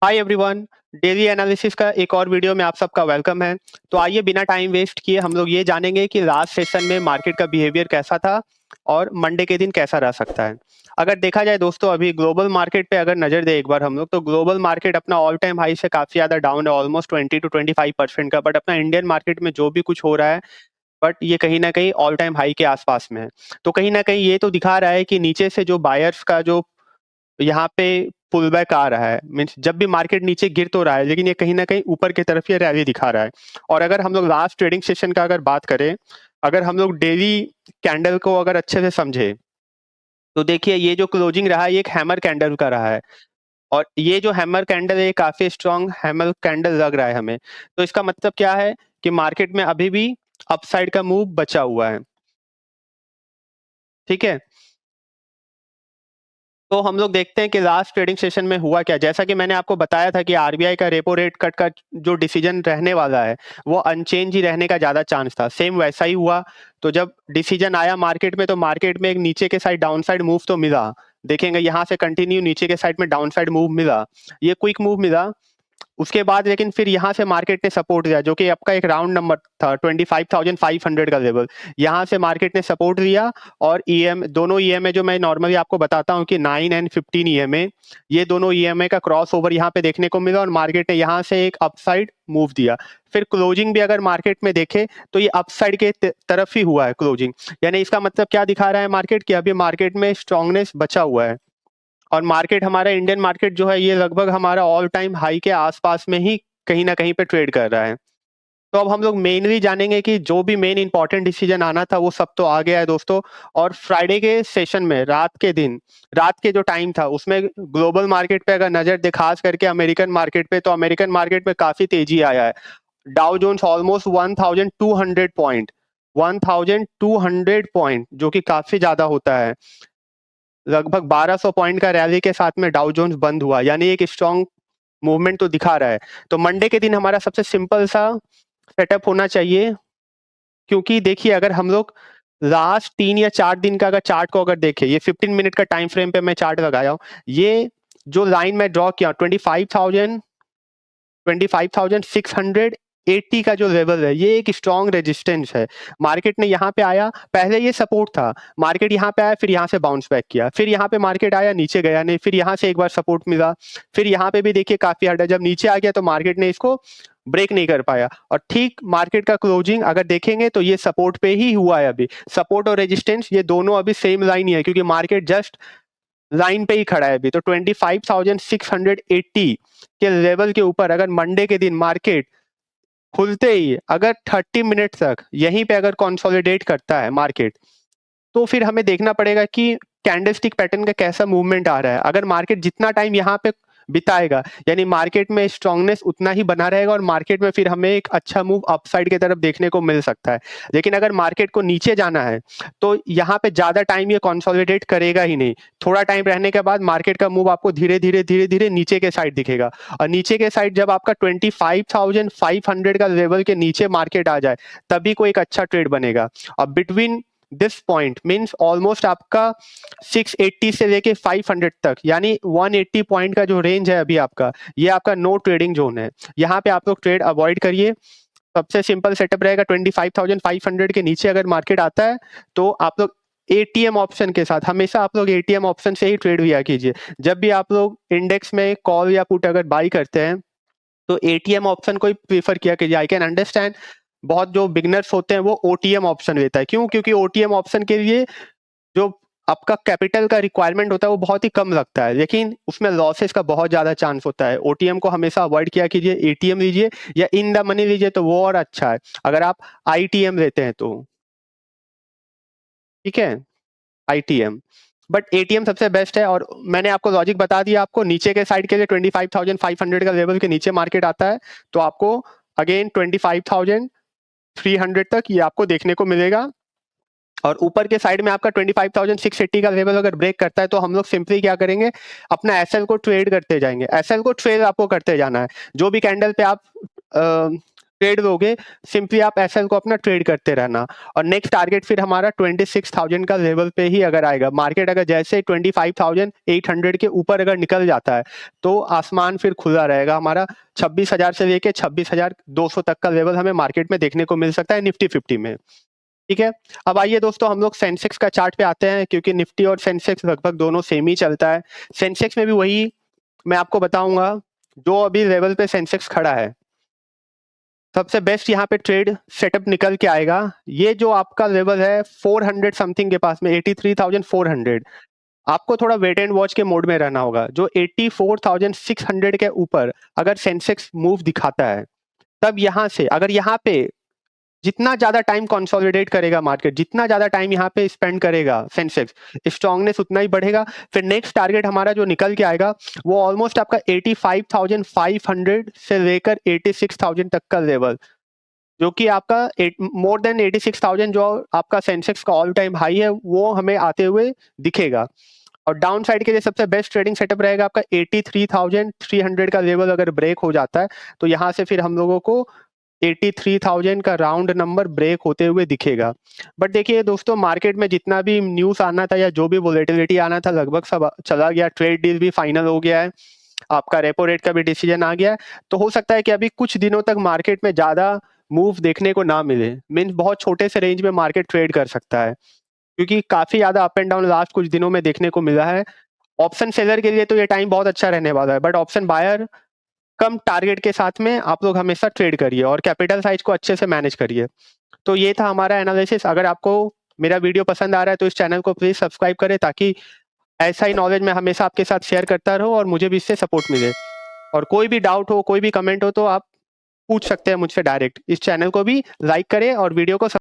Hi everyone. Daily analysis का एक और वीडियो में आप सबका वेलकम है। तो आइए बिना टाइम वेस्ट किए हम लोग ये जानेंगे कि लास्ट सेशन में मार्केट का बिहेवियर कैसा था और मंडे के दिन कैसा रह सकता है। अगर देखा जाए दोस्तों, अभी ग्लोबल मार्केट पे अगर नजर दे एक बार हम लोग, तो ग्लोबल मार्केट अपना ऑल टाइम हाई से काफी ज्यादा डाउन है, ऑलमोस्ट 20 to 25% का। बट अपना इंडियन मार्केट में जो भी कुछ हो रहा है, बट ये कहीं ना कहीं ऑल टाइम हाई के आसपास में है। तो कहीं ना कहीं ये तो दिखा रहा है कि नीचे से जो बायर्स का जो यहाँ पे पुल बैक आ रहा है, मीन्स जब भी मार्केट नीचे गिर तो रहा है, लेकिन ये कहीं ना कहीं ऊपर की तरफ ये रैली दिखा रहा है। और अगर हम लोग लास्ट ट्रेडिंग सेशन का अगर बात करें, अगर हम लोग डेली कैंडल को अगर अच्छे से समझे, तो देखिए ये जो क्लोजिंग रहा है ये एक हैमर कैंडल का रहा है। और ये जो हैमर कैंडल है ये काफी स्ट्रांग हैमर कैंडल लग रहा है हमें। तो इसका मतलब क्या है कि मार्केट में अभी भी अपसाइड का मूव बचा हुआ है। ठीक है, तो हम लोग देखते हैं कि लास्ट ट्रेडिंग सेशन में हुआ क्या। जैसा कि मैंने आपको बताया था कि आरबीआई का रेपो रेट कट का जो डिसीजन रहने वाला है वो अनचेंज ही रहने का ज्यादा चांस था, सेम वैसा ही हुआ। तो जब डिसीजन आया मार्केट में, तो मार्केट में एक नीचे के साइड डाउन साइड मूव तो मिला। देखेंगे यहाँ से कंटिन्यू नीचे के साइड में डाउन साइड मूव मिला, ये क्विक मूव मिला। उसके बाद लेकिन फिर यहाँ से मार्केट ने सपोर्ट दिया, जो कि आपका एक राउंड नंबर था 25,500 का लेवल। यहाँ से मार्केट ने सपोर्ट दिया। और ईएम दोनों ईएमए जो मैं नॉर्मली आपको बताता हूँ कि 9 एंड 15 ईएमए, ये दोनों ईएमए का क्रॉस ओवर यहाँ पे देखने को मिला और मार्केट ने यहाँ से एक अपसाइड मूव दिया। फिर क्लोजिंग भी अगर मार्केट में देखे तो ये अपसाइड के तरफ ही हुआ है क्लोजिंग। यानी इसका मतलब क्या दिखा रहा है मार्केट, कि अभी मार्केट में स्ट्रांगनेस बचा हुआ है। और मार्केट हमारा इंडियन मार्केट जो है ये लगभग हमारा ऑल टाइम हाई के आसपास में ही कहीं ना कहीं पे ट्रेड कर रहा है। तो अब हम लोग मेनली जानेंगे कि जो भी मेन इंपॉर्टेंट डिसीजन आना था वो सब तो आ गया है दोस्तों। और फ्राइडे के सेशन में रात के जो टाइम था उसमें ग्लोबल मार्केट पे अगर नजर दे, खास करके अमेरिकन मार्केट पे, तो अमेरिकन मार्केट में काफी तेजी आया है। Dow Jones almost 1200 point, 1200 point जो कि काफी ज्यादा होता है। लगभग 1200 पॉइंट का रैली के साथ में डाउ जोन्स बंद हुआ, यानी एक स्ट्रॉन्ग मूवमेंट तो दिखा रहा है। तो मंडे के दिन हमारा सबसे सिंपल सा सेटअप होना चाहिए। क्योंकि देखिए अगर हम लोग लास्ट 3 या 4 दिन का अगर चार्ट को अगर देखें, ये 15 मिनट का टाइम फ्रेम पे मैं चार्ट लगाया हूँ। ये जो लाइन मैं ड्रॉ किया 25,680 का जो लेवल है, ये एक स्ट्रॉन्ग रेजिस्टेंस है। मार्केट ने यहाँ पे आया, पहले ये सपोर्ट था, मार्केट यहाँ पे आया, फिर यहाँ से बाउंस बैक किया, फिर यहाँ पे मार्केट आया, नीचे गया नहीं, फिर यहाँ से एक बार सपोर्ट मिला, फिर यहाँ पे भी देखिए काफी हटा, जब नीचे आ गया तो मार्केट ने इसको ब्रेक नहीं कर पाया। और ठीक मार्केट का क्लोजिंग अगर देखेंगे तो ये सपोर्ट पे ही हुआ है। अभी सपोर्ट और रेजिस्टेंस ये दोनों अभी सेम लाइन ही है, क्योंकि मार्केट जस्ट लाइन पे ही खड़ा है अभी। तो 25,680 के लेवल के ऊपर अगर मंडे के दिन मार्केट खुलते ही अगर 30 मिनट तक यहीं पे अगर कंसोलिडेट करता है मार्केट, तो फिर हमें देखना पड़ेगा कि कैंडलस्टिक पैटर्न का कैसा मूवमेंट आ रहा है। अगर मार्केट जितना टाइम यहाँ पे बिताएगा, यानी मार्केट में स्ट्रांगनेस उतना ही बना रहेगा और मार्केट में फिर हमें एक अच्छा मूव अपसाइड की तरफ देखने को मिल सकता है। लेकिन अगर मार्केट को नीचे जाना है तो यहाँ पे ज्यादा टाइम ये कंसोलिडेट करेगा ही नहीं। थोड़ा टाइम रहने के बाद मार्केट का मूव आपको धीरे धीरे धीरे धीरे नीचे के साइड दिखेगा। और नीचे के साइड जब आपका 25,500 का लेवल के नीचे मार्केट आ जाए, तभी कोई एक अच्छा ट्रेड बनेगा। और between this point means almost आपका 680 से लेके 500 तक, यानी 180 पॉइंट का जो रेंज है अभी आपका, ये आपका नो ट्रेडिंग जोन है। यहाँ पे आप लोग ट्रेड अवॉइड करिए। सबसे सिंपल सेटअप रहेगा, 25,500 के नीचे अगर मार्केट आता है तो आप लोग एटीएम ऑप्शन के साथ, हमेशा आप लोग एटीएम ऑप्शन से ही ट्रेड लिया कीजिए। जब भी आप लोग इंडेक्स में कॉल या पुट अगर बाई करते हैं तो एटीएम ऑप्शन को ही प्रीफर किया कीजिए। आई कैन अंडरस्टैंड बहुत जो बिगनर्स होते हैं वो ओटीएम ऑप्शन लेता है, क्यों? क्योंकि ओटीएम ऑप्शन के लिए जो आपका कैपिटल का रिक्वायरमेंट होता है वो बहुत ही कम लगता है, लेकिन उसमें लॉसेस का बहुत ज्यादा चांस होता है। ओटीएम को हमेशा अवॉइड किया कीजिए, एटीएम लीजिए या इन द मनी लीजिए तो वो और अच्छा है, अगर आप आईटीएम लेते हैं तो। ठीक है, आईटीएम, बट एटीएम सबसे बेस्ट है। और मैंने आपको लॉजिक बता दिया, आपको नीचे के साइड के लिए 25,500 का लेवल के नीचे मार्केट आता है तो आपको अगेन 25,300 तक ये आपको देखने को मिलेगा। और ऊपर के साइड में आपका 25,680 का लेवल अगर ब्रेक करता है तो हम लोग सिंपली क्या करेंगे, अपना एसएल को ट्रेड करते जाएंगे। एसएल को ट्रेड आपको करते जाना है। जो भी कैंडल पे आप ट्रेड लोगे, सिंपली आप एसएल को अपना ट्रेड करते रहना। और नेक्स्ट टारगेट फिर हमारा 26,000 का लेवल पे ही अगर आएगा, मार्केट अगर जैसे 25,800 के ऊपर अगर निकल जाता है तो आसमान फिर खुला रहेगा हमारा। 26,000 से लेके 26,200 तक का लेवल हमें मार्केट में देखने को मिल सकता है निफ्टी 50 में। ठीक है, अब आइए दोस्तों हम लोग सेंसेक्स का चार्ट पे आते हैं, क्योंकि निफ्टी और सेंसेक्स लगभग दोनों सेम ही चलता है। सेंसेक्स में भी वही मैं आपको बताऊंगा जो अभी लेवल पे सेंसेक्स खड़ा है। सबसे बेस्ट यहाँ पे ट्रेड सेटअप निकल के आएगा, ये जो आपका लेवल है 400 समथिंग के पास में, 83,400, आपको थोड़ा वेट एंड वॉच के मोड में रहना होगा। जो 84,600 के ऊपर अगर सेंसेक्स मूव दिखाता है, तब यहाँ से अगर यहाँ पे जितना ज्यादा टाइम कंसोलिडेट करेगा मार्केट, जितना ज्यादा टाइम यहाँ पे स्पेंड करेगा सेंसेक्स, स्ट्रांगनेस उतना ही बढ़ेगा। फिर नेक्स्ट टारगेट हमारा जो निकल के आएगा वो ऑलमोस्ट आपका 85,500 से लेकर 86,000 तक का लेवल, जो कि आपका मोर देन 86,000 जो आपका सेंसेक्स का ऑल टाइम हाई है, वो हमें आते हुए दिखेगा। और डाउन साइड के लिए सबसे बेस्ट ट्रेडिंग सेटअप रहेगा आपका 83,300 का लेवल अगर ब्रेक हो जाता है तो यहाँ से फिर हम लोगों को 83,000 का राउंड नंबर ब्रेक होते हुए दिखेगा। बट देखिए दोस्तों, मार्केट में जितना भी न्यूज़ आना था या जो भी वोलेटिलिटी आना था लगभग सब चला गया। ट्रेड डील भी फाइनल हो गया है, आपका रेपो रेट का भी डिसीजन आ गया है। तो हो सकता है कि अभी कुछ दिनों तक मार्केट में ज़्यादा मूव देखने को ना मिले, मीन्स बहुत छोटे से रेंज में मार्केट ट्रेड कर सकता है, क्योंकि काफ़ी ज़्यादा अप एंड डाउन लास्ट कुछ दिनों में देखने को मिला है। ऑप्शन सेलर के लिए तो ये टाइम बहुत अच्छा रहने वाला है, बट ऑप्शन बायर कम टारगेट के साथ में आप लोग हमेशा ट्रेड करिए और कैपिटल साइज को अच्छे से मैनेज करिए। तो ये था हमारा एनालिसिस। अगर आपको मेरा वीडियो पसंद आ रहा है तो इस चैनल को प्लीज सब्सक्राइब करें, ताकि ऐसा ही नॉलेज मैं हमेशा आपके साथ शेयर करता रहूं और मुझे भी इससे सपोर्ट मिले। और कोई भी डाउट हो, कोई भी कमेंट हो तो आप पूछ सकते हैं मुझसे डायरेक्ट। इस चैनल को भी लाइक करें और वीडियो को